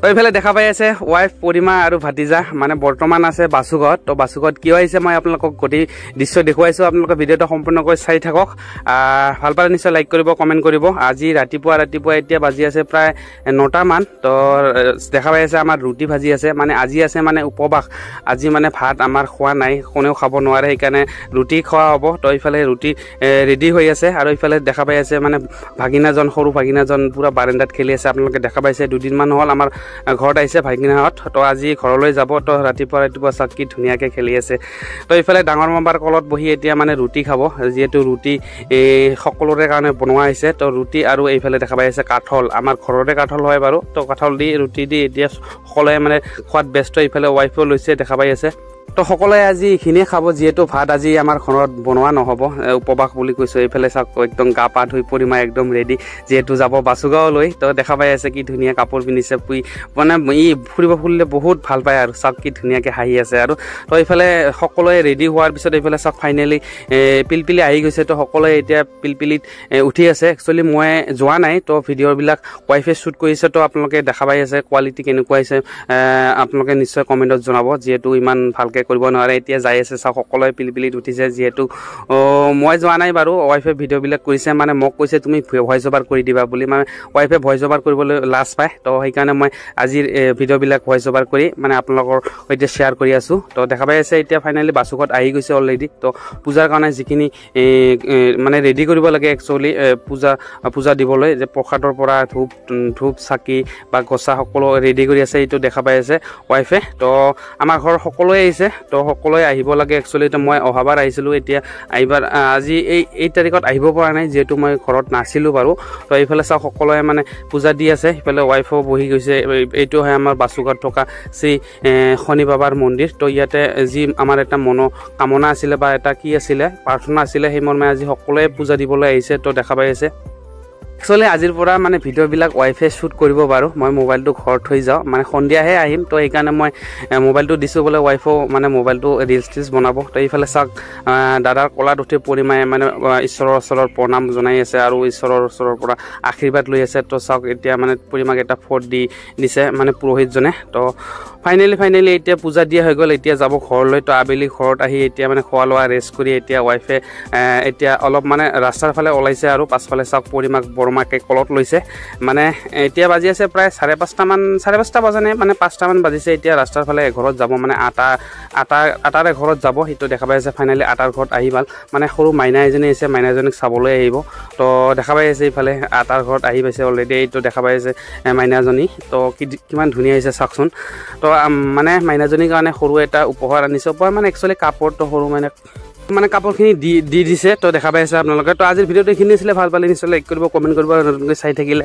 তো এইফালে দেখা পাই আছে ৱাইফ পৰিমা আৰু ভাতিজা মানে বৰ্তমান আছে বাসুগত। তো বাসুগত কিয় আহিছে মই আপোনালোকক গোটেই দৃশ্য দেখুৱাইছোঁ। আপোনালোকে ভিডিঅ'টো সম্পূৰ্ণকৈ চাই থাকক। ভাল পালে নিশ্চয় লাইক কৰিব, কমেণ্ট কৰিব। আজি ৰাতিপুৱা এতিয়া বাজি আছে প্ৰায় 9টা মান। তো দেখা পাই আছে আমাৰ ৰুটি ভাজি আছে, মানে আজি আছে মানে উপবাস। আজি মানে ভাত আমাৰ খোৱা নাই, কোনেও খাব নোৱাৰে, সেইকাৰণে ৰুটি খোৱা হ'ব। তো এইফালে ৰুটি ৰেডি হৈ আছে আৰু এইফালে দেখা পাই আছে মানে ভাগিনাজন, সৰু ভাগিনাজন পুৰা বাৰান্দাত খেলি আছে। আপোনালোকে দেখা পাইছে দুদিনমান হ'ল আমাৰ ঘৰত আহিছে ভাগিনাহঁত। তো আজি ঘৰলৈ যাব। তো ৰাতিপুৱা চাওক কি ধুনীয়াকৈ খেলি আছে। তো এইফালে ডাঙৰ মামাৰ কলত বহি এতিয়া মানে ৰুটি খাব, যিহেতু ৰুটি সকলোৰে কাৰণে বনোৱা হৈছে। তো ৰুটি আৰু এইফালে দেখা পাই আছে কাঠল, আমাৰ ঘৰতে কাঠল হয় বাৰু। তো কাঠল দি ৰুটি দি এতিয়া সকলোৱে মানে খোৱাত ব্যস্ত। এইফালে ৱাইফো লৈছে, দেখা পাই আছে। তো সকলোৱে আজি এইখিনিয়ে খাব, যিহেতু ভাত আজি আমাৰ ঘৰত বনোৱা নহ'ব, উপবাস বুলি কৈছোঁ। এইফালে চাওক একদম গা পা ধুই পৰিমা একদম ৰেডি, যিহেতু যাব বাসুগাঁৱলৈ। তো দেখা পাই আছে কি ধুনীয়া কাপোৰ পিন্ধিছে, মানে ফুৰিব ফুৰিলে বহুত ভাল পায় আৰু চাওক কি ধুনীয়াকৈ হাঁহি আছে আৰু। তো এইফালে সকলোৱে ৰেডি হোৱাৰ পিছত এইফালে চাওক ফাইনেলি পিলপিলি আহি গৈছে। তো সকলোৱে এতিয়া পিলপিলিত উঠি আছে। একচুৱেলি মই যোৱা নাই, তো ভিডিঅ'বিলাক ৱাইফে শ্বুট কৰিছে। তো আপোনালোকে দেখা পাই আছে কোৱালিটি কেনেকুৱা হৈছে, আপোনালোকে নিশ্চয় কমেণ্টত জনাব, যিহেতু ইমান ভালকৈ কৰিব নোৱাৰে। এতিয়া যাই আছে চাওক সকলোৱে পিলপিলিত উঠিছে, যিহেতু মই যোৱা নাই বাৰু। ৱাইফে ভিডিঅ'বিলাক কৰিছে, মানে মোক কৈছে তুমি ভইচ অভাৰ কৰি দিবা বুলি। মানে ৱাইফে ভইচ অভাৰ কৰিবলৈ লাজ পায়। তো সেইকাৰণে মই আজিৰ ভিডিঅ'বিলাক ভইচ অভাৰ কৰি মানে আপোনালোকৰ সৈতে শ্বেয়াৰ কৰি আছোঁ। তো দেখা পাই আছে এতিয়া ফাইনেলি বাসুগত আহি গৈছে অলৰেডি। তো পূজাৰ কাৰণে যিখিনি মানে ৰেডি কৰিব লাগে একচুৱেলি পূজা দিবলৈ, যে প্ৰসাদৰ পৰা ধূপ চাকি বা গছা সকলো ৰেডি কৰি আছে, এইটো দেখা পাই আছে ৱাইফে। তো আমাৰ ঘৰ সকলোৱে আহিছে, তো সকলোৱে আহিব লাগে একচুৱেলি। তো মই অহাবাৰ আহিছিলোঁ, এতিয়া এইবাৰ আজি এই তাৰিখত আহিব পৰা নাই, যিহেতু মই ঘৰত নাছিলোঁ বাৰু। তো এইফালে চাওক সকলোৱে মানে পূজা দি আছে, সিফালে ৱাইফো বহি গৈছে। এইটো হয় আমাৰ বাসুগাঁৱত থকা শ্ৰী শনি বাবাৰ মন্দিৰ। তো ইয়াতে যি আমাৰ এটা মনোকামনা আছিলে বা এটা কি আছিলে প্ৰাৰ্থনা আছিলে, সেই মৰ্মে আজি সকলোৱে পূজা দিবলৈ আহিছে। তো দেখা পাই আছে একচুৱেলি আজিৰ পৰা মানে ভিডিঅ'বিলাক ৱাইফে শ্বুট কৰিব বাৰু। মই মোবাইলটো ঘৰত থৈ যাওঁ, মানে সন্ধিয়াহে আহিম। তো সেইকাৰণে মই মোবাইলটো দিছোঁ বোলে, ৱাইফো মানে মোবাইলটো ৰিলছ বনাব। তো এইফালে চাওক দাদাৰ কলাত উঠি পৰিমাই মানে ঈশ্বৰৰ ওচৰত প্ৰণাম জনাই আছে আৰু ঈশ্বৰৰ ওচৰৰ পৰা আশীৰ্বাদ লৈ আছে। তো চাওক এতিয়া মানে পৰিমাক এটা ফট দিছে মানে পুৰোহিতজনে। তো ফাইনেলি এতিয়া পূজা দিয়া হৈ গ'ল, এতিয়া যাব ঘৰলৈ। তো আবেলি ঘৰত আহি এতিয়া মানে খোৱা লোৱা ৰেষ্ট কৰি এতিয়া ৱাইফে এতিয়া অলপ মানে ৰাস্তাৰ ফালে ওলাইছে আৰু পাছফালে চাওক পৰিমাক বৰমাকে কলত লৈছে। মানে এতিয়া বাজি আছে প্ৰায় 5:30 বজা নাই, মানে 5টামান বাজিছে। এতিয়া ৰাস্তাৰ ফালে এঘৰত যাব, মানে আটাৰ এঘৰত যাব, সেইটো দেখা পাই আছে। ফাইনেলি আটাৰ ঘৰত আহি ভাল, মানে সৰু মাইনা এজনী আছে, মাইনাজনীক চাবলৈ আহিব। তো দেখা পাই আছে এইফালে আটাৰ ঘৰত আহি পাইছে অলৰেডি, এইটো দেখা পাই আছে মাইনাজনী। তো কিমান ধুনীয়া হৈছে চাওকচোন। তো মানে মাইনাজনীৰ কাৰণে সৰু এটা উপহাৰ আনিছে। উপহাৰ মানে একচুৱেলি কাপোৰটো সৰু মানে কাপোৰখিনি দি দিছে। তো দেখা পাই আছে আপোনালোকে। তো আজিৰ ভিডিঅ'টো এইখিনি আছিলে, ভাল পালে নিশ্চয় লাইক কৰিব, কমেণ্ট কৰিব, নতুনকৈ চাই থাকিলে।